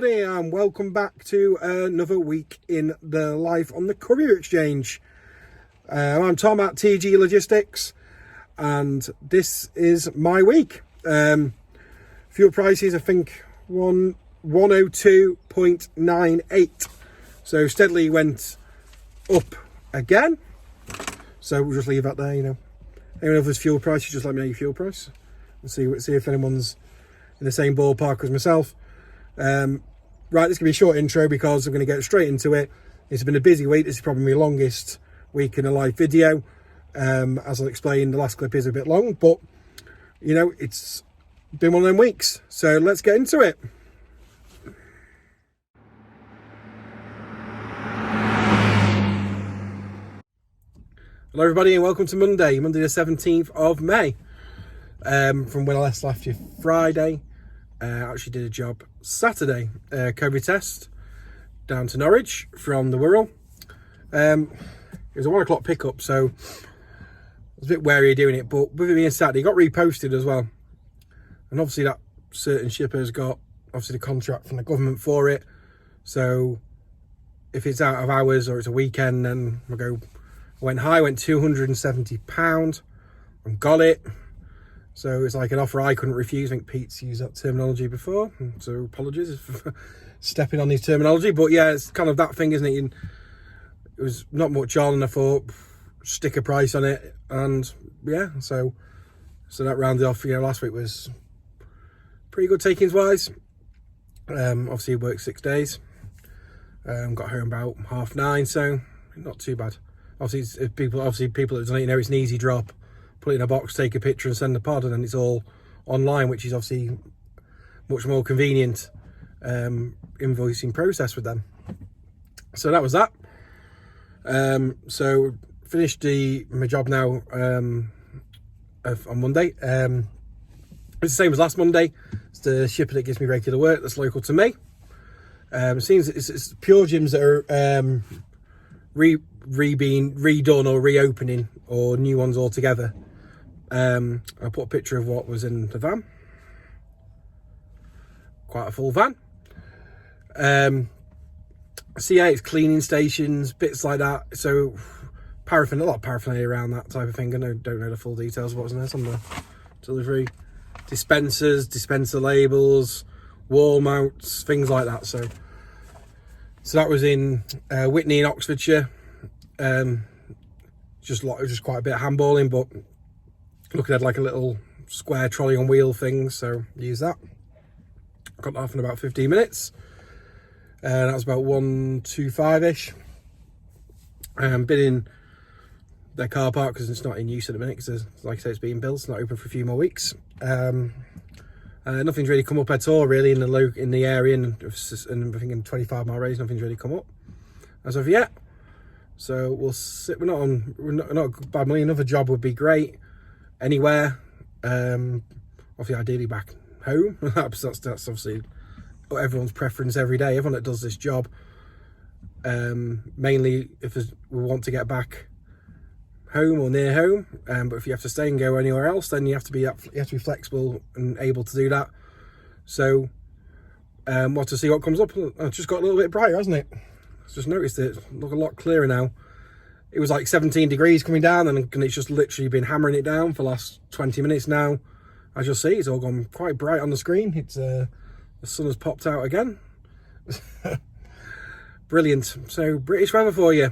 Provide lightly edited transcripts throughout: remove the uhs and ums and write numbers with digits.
everybody, and welcome back to another week in the life on the Courier exchange. I'm Tom at TG Logistics, and this is my week. Fuel prices, I think 102.98, so steadily went up again. So we'll just leave that there. Anyone of this fuel price, just let me know your fuel price and see if anyone's in the same ballpark as myself. Right, this can be a short intro because I'm going to get straight into it. It's been a busy week. This is probably my longest week in a live video. As I'll explain, the last clip is a bit long, but it's been one of them weeks. So let's get into it. Hello everybody, and welcome to Monday the 17th of May. From when I left you Friday, I actually did a job Saturday, COVID test down to Norwich from the Wirral. It was a 1 o'clock pickup, so I was a bit wary of doing it, but with it being Saturday, it got reposted as well. And obviously that certain shipper's got obviously the contract from the government for it, so if it's out of hours or it's a weekend, then I went high, went £270 and got it. So it's like an offer I couldn't refuse. I think Pete's used that terminology before, so apologies for stepping on his terminology. But yeah, it's kind of that thing, isn't it? It was not much on, and I thought, stick a price on it. And yeah, so that rounded off. Last week was pretty good takings-wise. Obviously, worked 6 days. Got home about 9:30, so not too bad. Obviously, people that don't know, it's an easy drop. Put it in a box, take a picture and send the pod, and then it's all online, which is obviously much more convenient invoicing process with them. So that was that. So finished my job now on Monday. It's the same as last Monday. It's the shipper that gives me regular work that's local to me. It seems it's pure gyms that are being redone or reopening, or new ones altogether. I put a picture of what was in the van. Quite a full van. So yeah, it's cleaning stations, bits like that. So a lot of paraphernalia around that type of thing. I don't know the full details of what's in there. Some of the delivery dispensers, dispenser labels, wall mounts, things like that. So that was in Witney in Oxfordshire. Just quite a bit of handballing, but looking at like a little square trolley on wheel thing, so use that. Got that off in about 15 minutes. That was about 1:25ish. Been in their car park because it's not in use at the minute, because like I say, it's being built. It's not open for a few more weeks. Nothing's really come up at all really in the area, and I think in 25-mile radius nothing's really come up as of yet. So we're not bad money. Another job would be great anywhere. Obviously, ideally back home. that's obviously everyone's preference every day. Everyone that does this job, mainly if we want to get back home or near home. But if you have to stay and go anywhere else, then you have to be flexible and able to do that. So we'll to see what comes up. It's just got a little bit brighter, hasn't it? Just noticed it look a lot clearer now. It was like 17 degrees coming down, and it's just literally been hammering it down for the last 20 minutes now. As you'll see, it's all gone quite bright on the screen. It's the sun has popped out again. Brilliant. So British weather for you.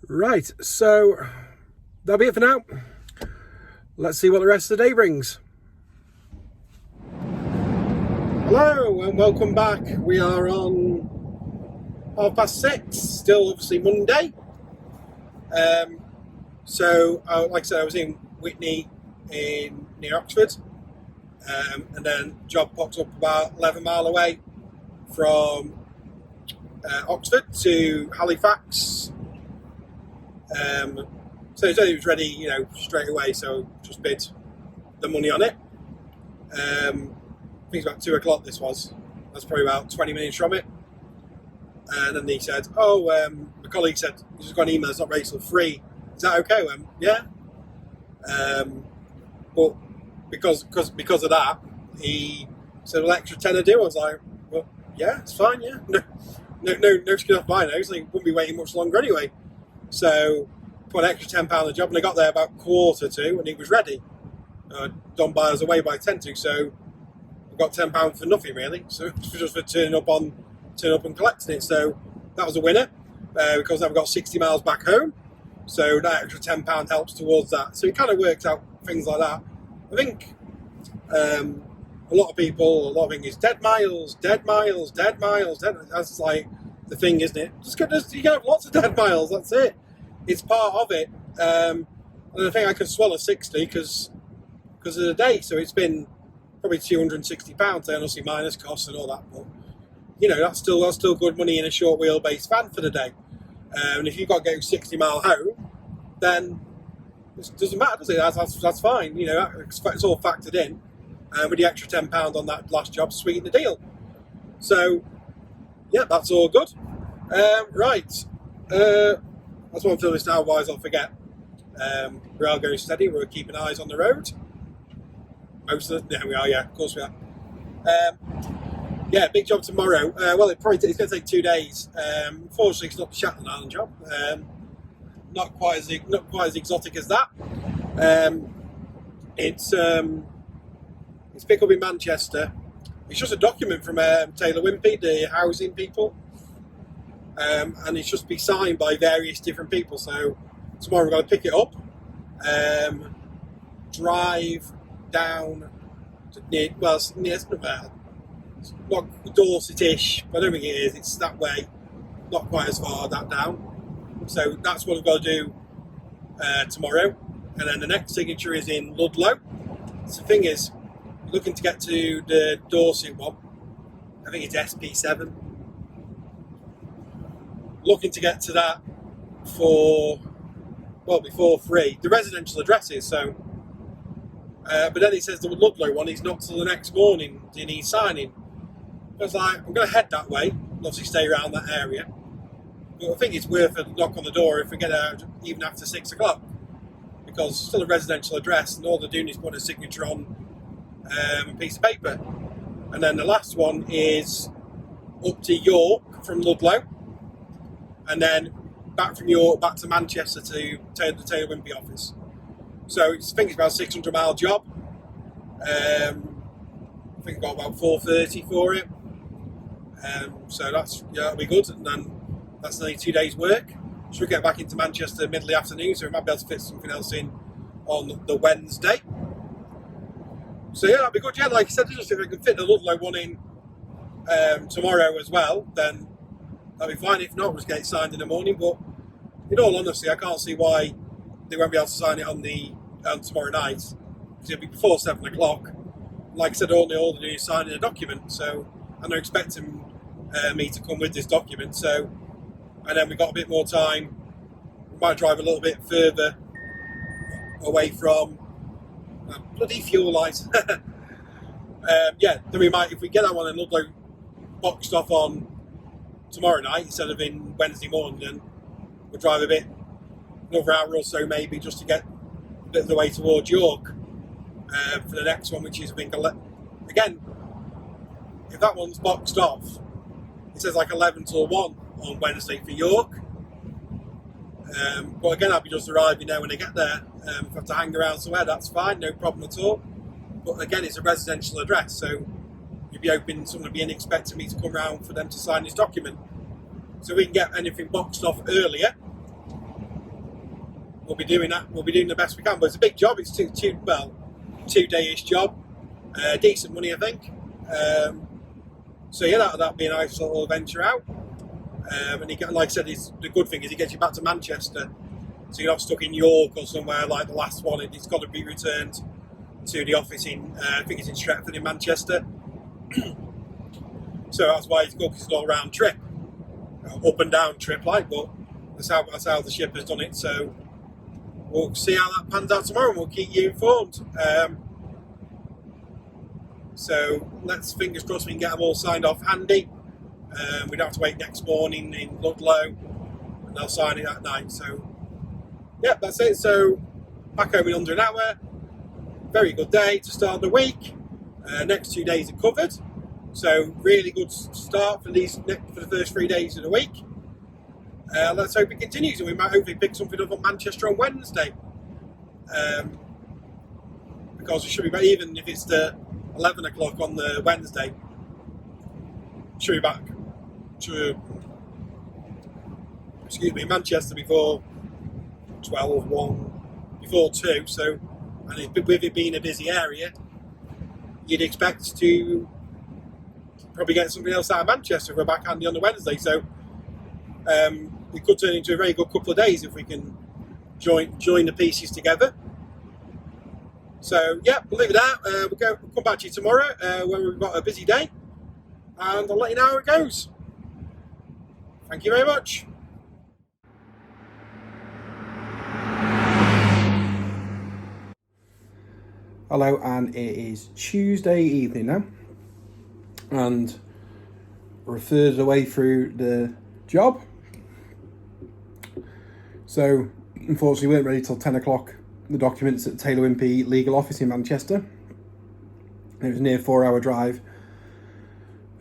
Right, so that'll be it for now. Let's see what the rest of the day brings. Hello and welcome back. We are on 6:30, still obviously Monday. So like I said, I was in Witney near Oxford, and then job popped up about 11 mile away from Oxford to Halifax. So it was ready, straight away, so just bid the money on it. I think it's about 2 o'clock this was. That's probably about 20 minutes from it. And then he said, my colleague said, he's just got an email, it's not ready till 3. Is that okay? I went, yeah. But because of that, he So an extra 10 I do. I was like, well, yeah, it's fine, yeah. No skin off my nose. They wouldn't be waiting much longer anyway. So put an extra £10 on the job, and I got there about 1:45, and it was ready. Done by us away by 10 to, so I got £10 for nothing really. So just for turning up and collecting it. So that was a winner because I've got 60 miles back home. So that extra £10 helps towards that. So it kind of works out things like that. I think a lot of things is dead miles. That's like the thing, isn't it? You can have lots of dead miles. That's it. It's part of it. And I think I can swallow 60 because of the day. So it's been probably £260. Then obviously minus costs and all that. But you know, that's still good money in a short wheelbase van for the day. And if you've got to go 60 mile home, then it doesn't matter, does it? That's fine. You know, it's all factored in. With the extra £10 on that last job, sweeten the deal. So, yeah, that's all good. Right. That's what I'm filming this now, otherwise I'll forget. We are going steady. We're keeping eyes on the road. Most of them, yeah, we are, yeah, of course we are. Yeah, big job tomorrow. Well, it's going to take 2 days. Unfortunately, it's not the Shetland Island job. Not quite as exotic as that. It's pick up in Manchester. It's just a document from Taylor Wimpey, the housing people, and it's just be signed by various different people. So tomorrow we're going to pick it up, drive down to near not Dorset-ish, but I don't think it is. It's that way, not quite as far that down. So that's what we've got to do tomorrow, and then the next signature is in Ludlow. So the thing is, looking to get to the Dorset one. I think it's SP7. Looking to get to that before 3. The residential addresses, so. But then he says the Ludlow one is not till the next morning. Do you need signing? I was like, I'm going to head that way. Obviously, stay around that area. But I think it's worth a knock on the door if we get out even after 6 o'clock, because it's still a residential address, and all they're doing is putting a signature on a piece of paper. And then the last one is up to York from Ludlow, and then back from York back to Manchester to the Taylor Wimpey office. So I think it's about a 600-mile job. I think I got about 430 for it. So that'll be good, and then that's only 2 days' work. Should get back into Manchester middle of the afternoon, so we might be able to fit something else in on the Wednesday. So yeah, that'd be good. Yeah, like I said, just if I can fit the Ludlow one in tomorrow as well, then that'd be fine. If not, we'll just get it signed in the morning. But in all honesty, I can't see why they won't be able to sign it on tomorrow night, because it'll be before 7 o'clock. Like I said, all they're doing is signing a document. So I'm not expecting me to come with this document. So, and then we've got a bit more time. We might drive a little bit further away from bloody fuel lights. Yeah, then we might, if we get that one in Ludlow boxed off on tomorrow night instead of in Wednesday morning, then we'll drive another hour or so maybe, just to get a bit of the way towards York for the next one, which is again, if that one's boxed off, it says like 11 till 1 on Wednesday for York. But again, I'll be just arriving there when I get there. If I have to hang around somewhere, that's fine, no problem at all. But again, it's a residential address, so you'd be hoping someone would be expecting me to come round for them to sign this document. So we can get anything boxed off earlier. We'll be doing that. We'll be doing the best we can. But it's a big job. It's 2-day-ish job. Decent money, I think. So yeah, that'd be a nice little venture out. And like I said, the good thing is he gets you back to Manchester, so you're not stuck in York or somewhere like the last one. It's got to be returned to the office I think it's in Stretford in Manchester. So that's why it's good, because it's an all-round trip, up and down trip, but that's how the ship has done it. So we'll see how that pans out tomorrow, and we'll keep you informed. So let's fingers crossed we can get them all signed off handy. We don't have to wait next morning in Ludlow, and they'll sign it that night. So yeah, that's it. So back home in under an hour. Very good day to start the week. Next 2 days are covered, so really good start for the first 3 days of the week. Let's hope it continues, and we might hopefully pick something up on Manchester on Wednesday. Because we should be, even if it's the 11 o'clock on the Wednesday, should be back to Manchester before 12, 1, before 2. So, and with it being a busy area, you'd expect to probably get something else out of Manchester if we're back handy on the Wednesday. So it could turn into a very good couple of days if we can join the pieces together. So yeah, we'll leave it there. We'll come back to you tomorrow when we've got a busy day, and I'll let you know how it goes. Thank you very much. Hello, and it is Tuesday evening now, and we're a third of the way through the job. So unfortunately we weren't ready till 10 o'clock. The documents at Taylor Wimpey legal office in Manchester. It was a near 4-hour drive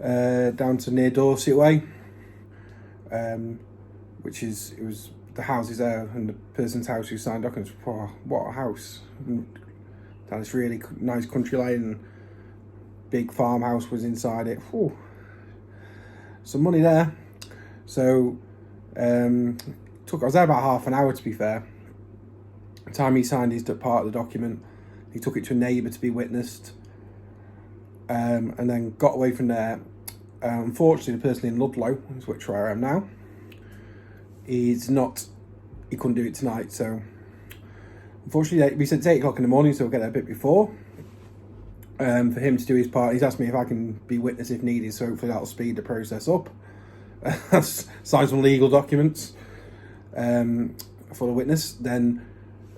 down to near Dorset way, it was the houses there, and the person's house who signed documents. Oh, what a house! Down this really nice country lane, and big farmhouse was inside it. Whew. Some money there. So I was there about half an hour, to be fair. The time he signed his part of the document, he took it to a neighbour to be witnessed, and then got away from there. Unfortunately, the person in Ludlow, which where I am now, he couldn't do it tonight. So unfortunately, we said it's 8 o'clock in the morning, so we'll get there a bit before for him to do his part. He's asked me if I can be witness if needed, so hopefully that'll speed the process up. Sign some legal documents for the witness. Then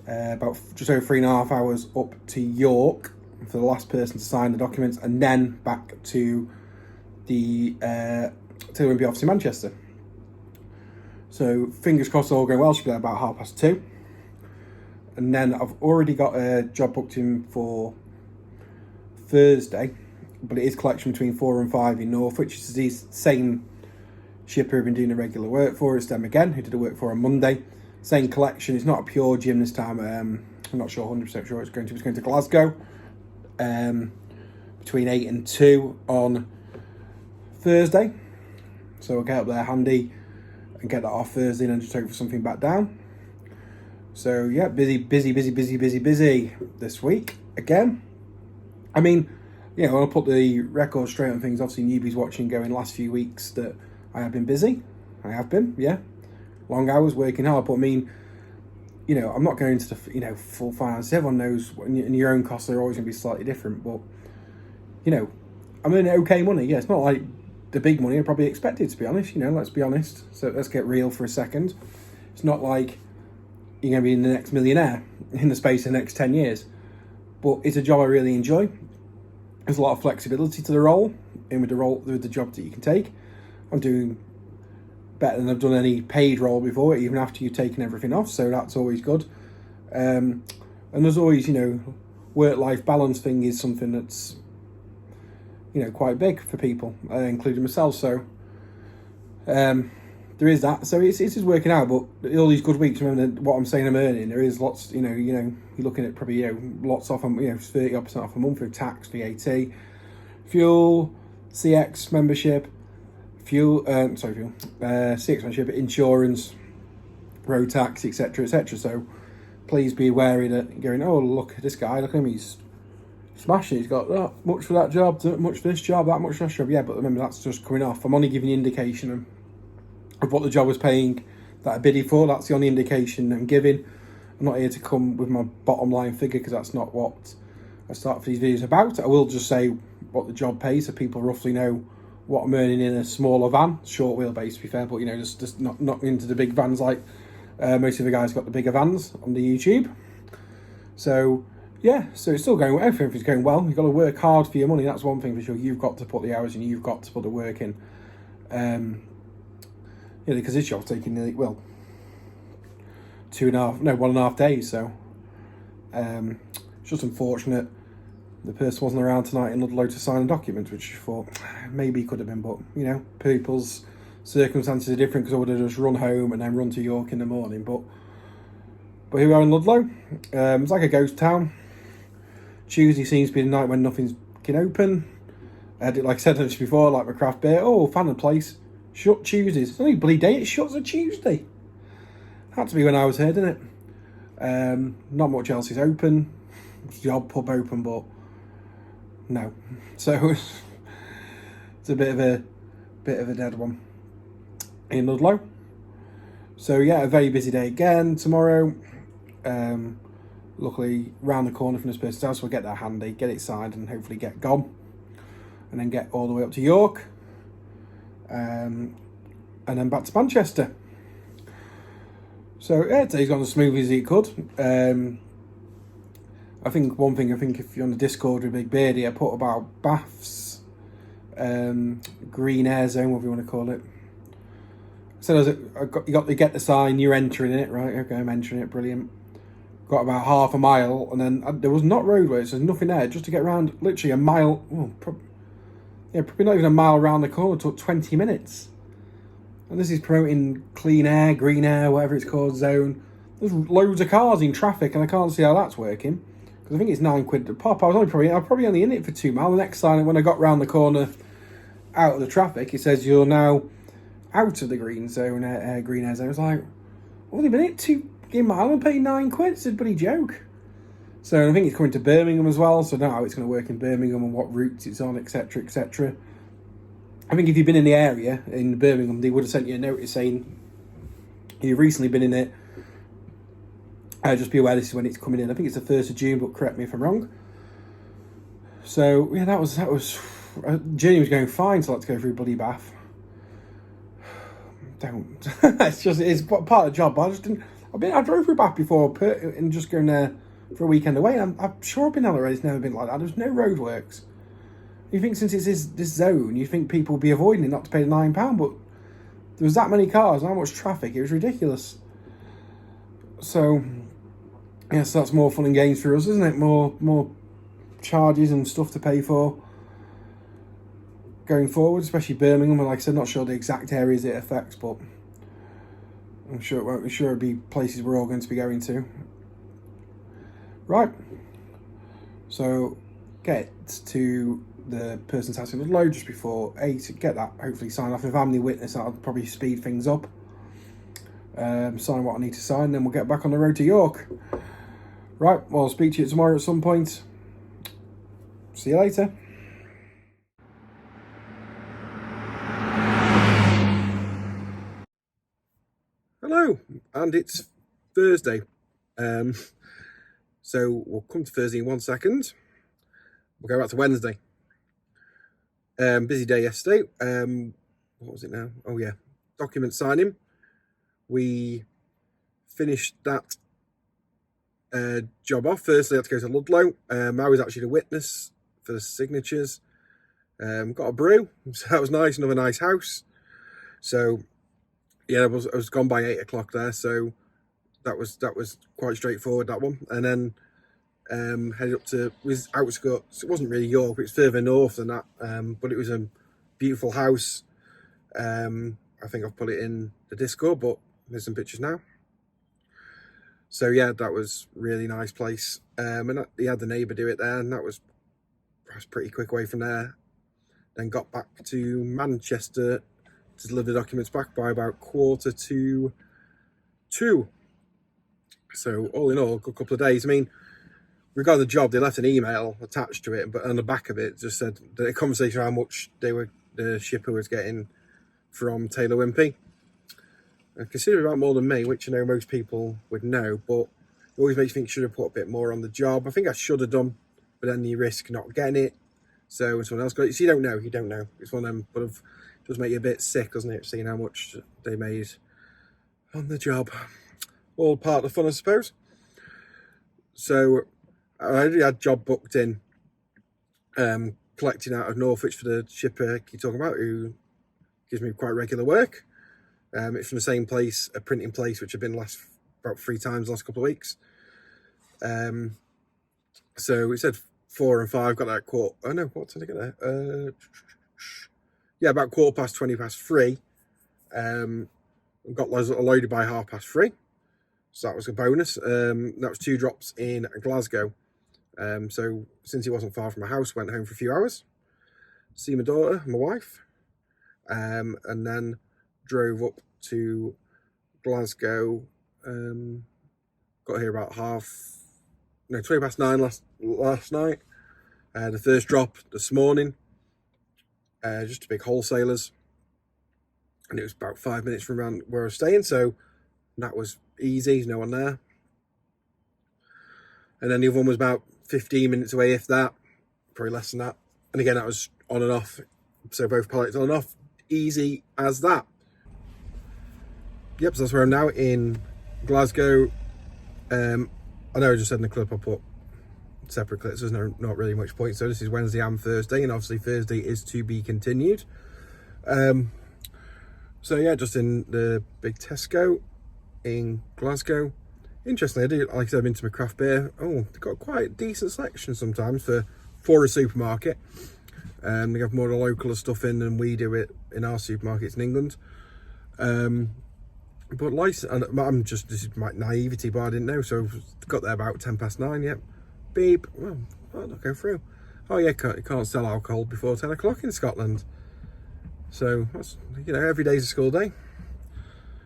about just over 3.5 hours up to York for the last person to sign the documents, and then back to the Taylor Wimpey office in Manchester. So fingers crossed all going well. She'll be there about 2:30. And then I've already got a job booked in for Thursday, but it is collection between 4 and 5 in Northwich. It's the same shipper who've been doing the regular work for. It's them again, who did the work for on Monday. Same collection. It's not a pure gym this time. I'm not sure, 100% sure it's going to Glasgow. Between 8 and 2 on Thursday. So we'll get up there handy and get that off Thursday and just hope for something back down. So yeah, busy this week again. I mean, I'll put the record straight on things. Obviously, newbies watching going last few weeks that I have been busy. I have been, yeah. Long hours, working hard. But I mean, I'm not going to the, full finance. Everyone knows in your own costs are always going to be slightly different. But, I'm earning okay money. Yeah, it's not like the big money I probably expected, to be honest. Let's be honest. So let's get real for a second. It's not like you're going to be the next millionaire in the space of the next 10 years. But it's a job I really enjoy. There's a lot of flexibility to the role, and with the job that you can take. I'm doing better than I've done any paid role before, even after you've taken everything off, so that's always good. And there's always, work-life balance thing is something that's, quite big for people, including myself, so there is that. So it's just working out, but all these good weeks, remember what I'm saying I'm earning, there is lots, you're looking at probably, lots off, 30% off a month with tax, VAT, fuel, CX membership, CX membership, insurance, road tax, etc. So please be wary that going, oh, look at this guy, look at him, he's smashing, he's got that much for that job, that much for this job, that much for that job. Yeah, but remember, that's just coming off. I'm only giving you an indication of what the job was paying that I bidded for. That's the only indication I'm giving. I'm not here to come with my bottom line figure, because that's not what I start for these videos about. I will just say what the job pays so people roughly know what I'm earning in a smaller van, short wheelbase to be fair, but just not into the big vans like most of the guys got the bigger vans on the YouTube. So yeah, so it's still going well. Everything's going well. You've got to work hard for your money. That's one thing for sure. You've got to put the hours in. You've got to put the work in. Because this job's taking nearly, 1.5 days. So it's just unfortunate the person wasn't around tonight in Ludlow to sign a document, which I thought maybe could have been, but you know, people's circumstances are different because I would have just run home and then run to York in the morning. But here we are in Ludlow. It's like a ghost town. Tuesday seems to be the night when nothing's open. Like I said before, like my craft beer. Oh, found a place. Shut Tuesdays. It's only a bloody day. It shuts on Tuesday. Had to be when I was here, didn't it? Not much else is open. The odd pub open, but no. So it's a bit of a dead one in Ludlow. So yeah, a very busy day again tomorrow. Luckily, round the corner from this person's house, we'll get that handy, get it signed, and hopefully get gone, and then get all the way up to York, and then back to Manchester. So yeah, today's gone as smoothly as it could. I think if you're on the Discord with Big Beardy, I put about baths, green air zone, whatever you want to call it. So you got to get the sign, you're entering it, right? Okay, I'm entering it, brilliant. Got about half a mile, and then there was not roadways, so there's nothing there, just to get around literally a mile, probably not even a mile around the corner, took 20 minutes. And this is promoting clean air, green air, whatever it's called, zone. There's loads of cars in traffic, and I can't see how that's working, because I think it's £9 to pop. I was probably only in it for 2 miles. The next sign, when I got round the corner out of the traffic, it says you're now out of the green zone, green air zone. I was like, I've only been in it 2 miles and paid £9. It's a bloody joke. So I think it's coming to Birmingham as well. So I don't know how it's going to work in Birmingham and what routes it's on, etc., etc. I think if you've been in the area in Birmingham, they would have sent you a notice saying you've recently been in it. Just be aware this is when it's coming in. I think it's the 1st of June, but correct me if I'm wrong. So yeah, that was journey was going fine, so let's go through bloody Bath. Don't. it's part of the job. But I just didn't. I drove through Bath before and just going there for a weekend away. I'm sure I've been there already. It's never been like that. There's no roadworks. You think since it's this zone, you think people will be avoiding it not to pay the £9, but there was that many cars and how much traffic. It was ridiculous. So yes, that's more fun and games for us, isn't it? More charges and stuff to pay for going forward, especially Birmingham. And like I said, not sure the exact areas it affects, but I'm sure it won't. I'm sure it'll be places we're all going to be going to. Right. So get to the person's house in Ludlow just before 8. Get that hopefully signed off. If I'm the witness, that'll probably speed things up. Sign what I need to sign, then we'll get back on the road to York. Right. Well, I'll speak to you tomorrow at some point. See you later. Hello, and it's Thursday. So we'll come to Thursday in 1 second. We'll go back to Wednesday. Busy day yesterday. What was it now? Oh yeah, document signing. We finished that job off. Firstly, I had to go to Ludlow. I was actually the witness for the signatures. Got a brew, so that was nice. Another nice house. So yeah, I was gone by 8 o'clock there. So that was quite straightforward, that one. And then headed up to was outskirts. It wasn't really York, it's further north than that. But it was a beautiful house. I think I've put it in the Discord, but there's some pictures now. So yeah, that was really nice place. And he had the neighbour do it there, and that was pretty quick away from there. Then got back to Manchester to deliver the documents back by about 1:45. So all in all, a good couple of days. I mean, regarding the job, they left an email attached to it, but on the back of it just said the conversation how much the shipper was getting from Taylor Wimpey. Considerably about more than me, which I know most people would know, but it always makes you think should have put a bit more on the job. I think I should have done, but then you risk not getting it. So when someone else got it, so you don't know. It's one of them, but it does make you a bit sick, doesn't it, seeing how much they made on the job. All part of the fun, I suppose. So I already had job booked in, collecting out of Norwich for the shipper you're talking about, who gives me quite regular work. It's from the same place, a printing place, which I've been about 3 times the last couple of weeks. So it said 4 and 5, got there at quarter. Oh no, what did I get there? Yeah, about 3:15. Got loaded by 3:30. So that was a bonus. That was 2 drops in Glasgow. So since he wasn't far from my house, went home for a few hours, see my daughter, my wife, and then drove up to Glasgow. Got here about 9:20 last night. The first drop this morning, just a big wholesalers, and it was about 5 minutes from around where I was staying, so that was easy. There's no one there. And then the other one was about 15 minutes away, if that, probably less than that. And again, that was on and off, so both pallets on and off, easy as that. Yep, so that's where I'm now, in Glasgow. I know I just said in the clip I put separate clips, there's not really much point. So this is Wednesday and Thursday, and obviously Thursday is to be continued. So yeah, just in the big Tesco in Glasgow. Interestingly, like I said, I've been to my craft beer. Oh, they've got quite a decent selection sometimes for a supermarket. They have more of the local stuff in than we do it in our supermarkets in England. But I'm just, this is my naivety, but I didn't know. So got there about 9:10. Yep. Beep. Well, I'll not go through. Oh yeah, you can't sell alcohol before 10 o'clock in Scotland. So that's, every day's a school day.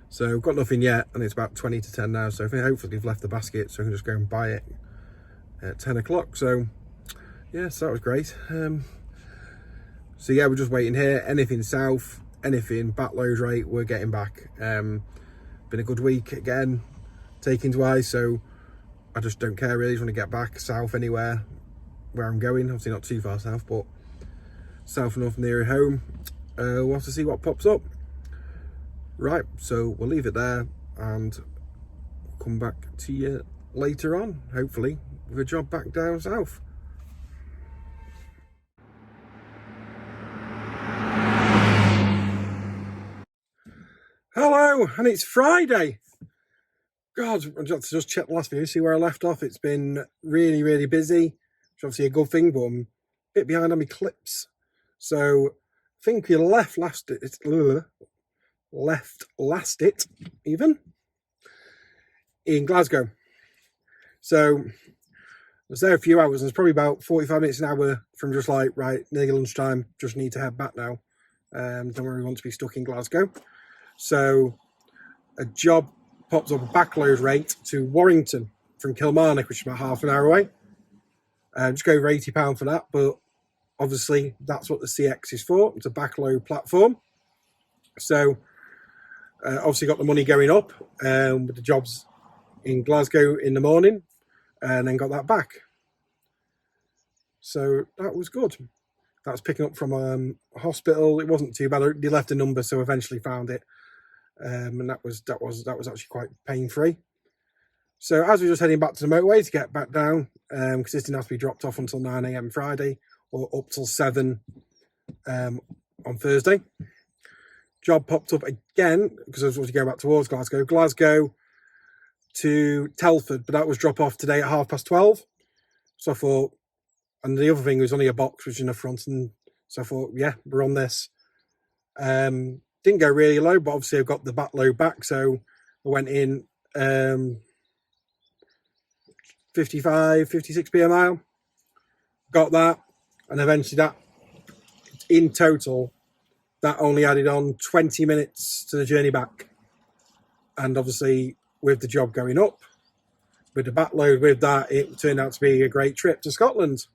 So got nothing yet, and it's about 20 to 10 now. So I think hopefully they've left the basket, so I can just go and buy it at 10 o'clock. So yeah, so that was great. So yeah, we're just waiting here. Anything south, anything back load rate, we're getting back. Been a good week again, takings wise, so I just don't care really. I just want to get back south anywhere where I'm going. Obviously not too far south, but south enough near home. We'll have to see what pops up. Right, so we'll leave it there and come back to you later on, hopefully, with a job back down south. Hello, and it's Friday. God, I just checked the last video, see where I left off. It's been really, really busy, which is obviously a good thing, but I'm a bit behind on my clips. So I think we left last it even in Glasgow. So I was there a few hours, and it's probably about 45 minutes an hour from just like, right, nearly lunchtime, just need to head back now. Don't really want to be stuck in Glasgow. So a job pops up, a backload rate to Warrington from Kilmarnock, which is about half an hour away. Just go over £80 for that, but obviously that's what the CX is for. It's a backload platform. So obviously got the money going up with the jobs in Glasgow in the morning, and then got that back. So that was good. That was picking up from a hospital. It wasn't too bad. They left a number, so eventually found it. And that was actually quite pain-free. So as we were just heading back to the motorway to get back down, because this didn't have to be dropped off until 9 AM Friday, or up till 7 on Thursday. Job popped up again, because I was going back towards Glasgow to Telford, but that was drop off today at 12:30. So I thought, and the other thing was only a box which is in the front, and so I thought, yeah, we're on this. Didn't go really low, but obviously I've got the back load back, so I went in 55, 56p a mile, got that, and eventually that, in total, that only added on 20 minutes to the journey back. And obviously with the job going up, with the back load, with that, it turned out to be a great trip to Scotland.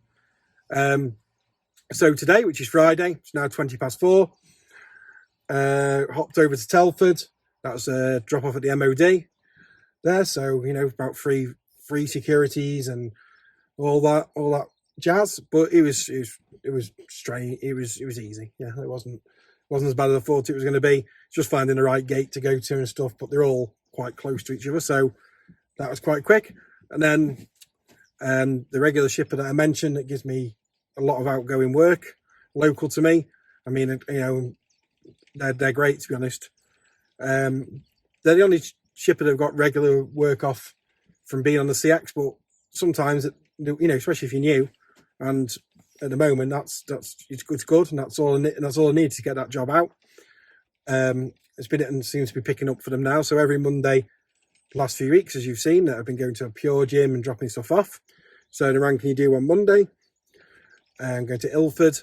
So today, which is Friday, it's now 4:20. Hopped over to Telford. That was a drop off at the MOD there, so about free securities and all that jazz. But it was strange. It was easy. Yeah, it wasn't as bad as I thought it was going to be. Just finding the right gate to go to and stuff, but they're all quite close to each other, so that was quite quick. And then the regular shipper that I mentioned, that gives me a lot of outgoing work local to me. I mean, they're great, to be honest. They're the only shipper that have got regular work off from being on the CX, but sometimes, especially if you're new, and at the moment it's good, and that's all I need to get that job out. It's been and seems to be picking up for them now. So every Monday, the last few weeks, as you've seen, that I've been going to a Pure gym and dropping stuff off. So the Run Can You Do on Monday. I'm going to Ilford,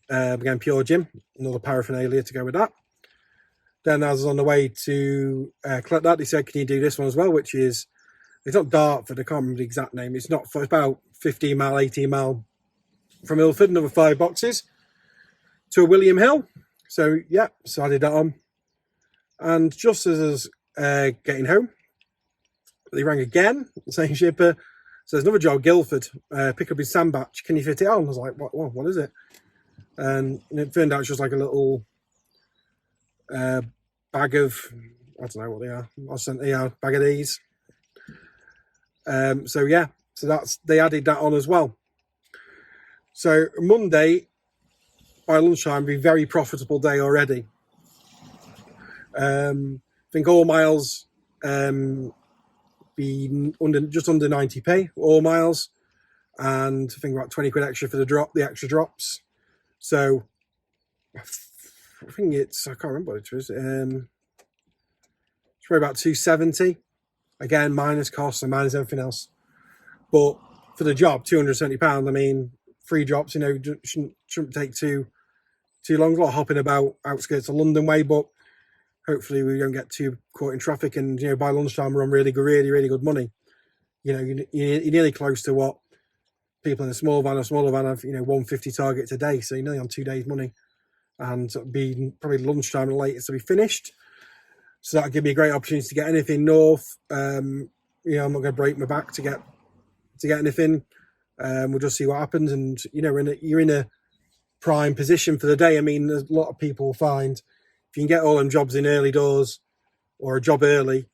again Pure gym, another paraphernalia to go with that. Then as I was on the way to collect that, they said, can you do this one as well, which is, it's not Dartford, I can't remember the exact name. It's about 15 mile, 18 mile from Ilford, another 5 boxes to a William Hill. So yeah, so I did that on. And just as I was getting home, they rang again, the same shipper. So there's another job, Guildford, pick up his sandbatch. Can you fit it on? I was like, what is it? And it turned out it's just like a little bag of, I don't know what they are. I sent a bag of these. So yeah, so they added that on as well. So Monday by lunchtime will be a very profitable day already. I think all miles be just under 90p, all miles, and I think about 20 quid extra for the extra drops. So I think I can't remember what it was. It's probably about 270. Again, minus costs and minus everything else. But for the job, £270. I mean, 3 drops, shouldn't take too long. A lot of hopping about outskirts of London way, but hopefully we don't get too caught in traffic. And by lunchtime we're on really good money. You're nearly close to what people in a smaller van have. 150 targets a day, so you're nearly on 2 days' money. And be probably lunchtime and latest to be finished. So that'll give me a great opportunity to get anything north. I'm not going to break my back to get anything. We'll just see what happens. And you're in a prime position for the day. I mean, there's a lot of people find if you can get all them jobs in early doors or a job early,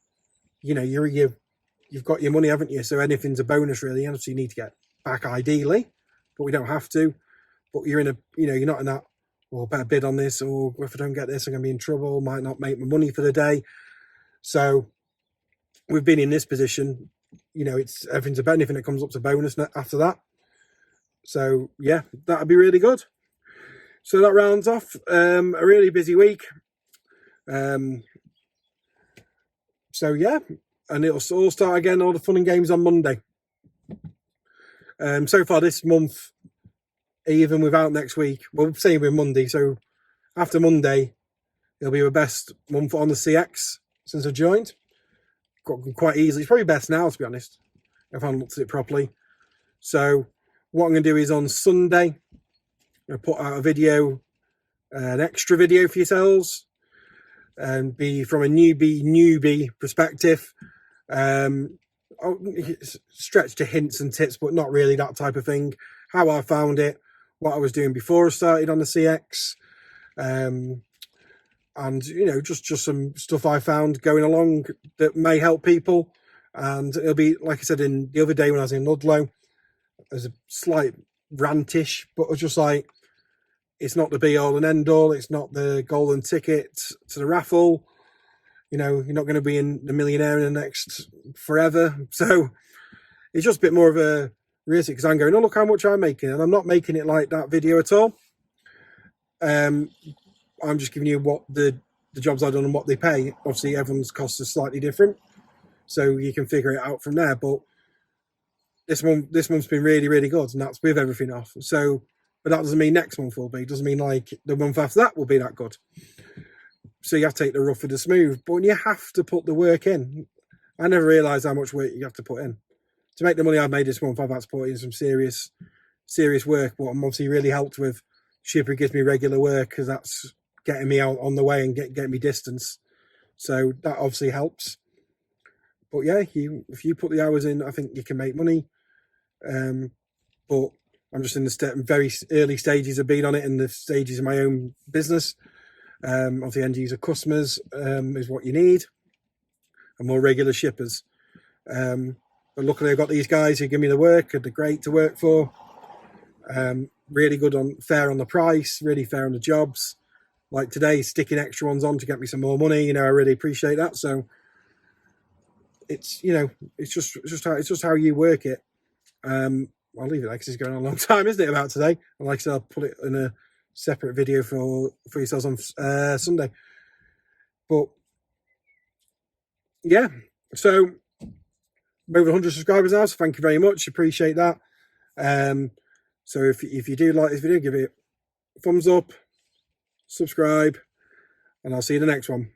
you've got your money, haven't you? So anything's a bonus, really. And obviously you need to get back ideally, but we don't have to. But you're in you're not in that, better bid on this, or if I don't get this, I'm going to be in trouble, might not make my money for the day. So we've been in this position, everything's about anything that comes up to bonus after that. So yeah, that'd be really good. So that rounds off a really busy week. So yeah, and it'll all start again, all the fun and games on Monday. So far this month, even without next week, we'll say we're Monday, so after Monday it'll be the best month on the CX since I joined. Got quite easily. It's probably best now, to be honest, if I haven't looked at it properly. So what I'm going to do is on Sunday, I'm going to put out a video, an extra video for yourselves, and be from a newbie perspective. Stretch to hints and tips, but not really that type of thing. How I found it, what I was doing before I started on the CX, and just some stuff I found going along that may help people. And it'll be, like I said, in the other day when I was in Ludlow, there's a slight rantish, but it was just like, it's not the be all and end all. It's not the golden ticket to the raffle. You're not going to be in the millionaire in the next forever. So it's just a bit more of a realistic, because I'm going, oh, look how much I'm making. And I'm not making it like that video at all. I'm just giving you what the jobs I've done and what they pay. Obviously, everyone's costs are slightly different, so you can figure it out from there. But this month's been really, really good, and that's with everything off. So, but that doesn't mean next month will be. It doesn't mean like the month after that will be that good. So you have to take the rough with the smooth, but you have to put the work in. I never realised how much work you have to put in to make the money I've made this month. I've had to put in some serious work, but I'm obviously really helped with Shipper gives me regular work, because that's getting me out on the way and getting me distance. So that obviously helps. But yeah, if you put the hours in, I think you can make money. But I'm just in the very early stages of being on it, and the stages of my own business. Obviously, end user customers is what you need, and more regular shippers. But luckily, I've got these guys who give me the work, and they're great to work for. Really good fair on the price, really fair on the jobs. Like today, sticking extra ones on to get me some more money. I really appreciate that. So it's just how you work it. I'll leave it there because it's going on a long time, isn't it, about today? And like I said, I'll put it in a separate video for yourselves on Sunday. But yeah, so over 100 subscribers now, so thank you very much. Appreciate that. So if you do like this video, give it a thumbs up, subscribe, and I'll see you in the next one.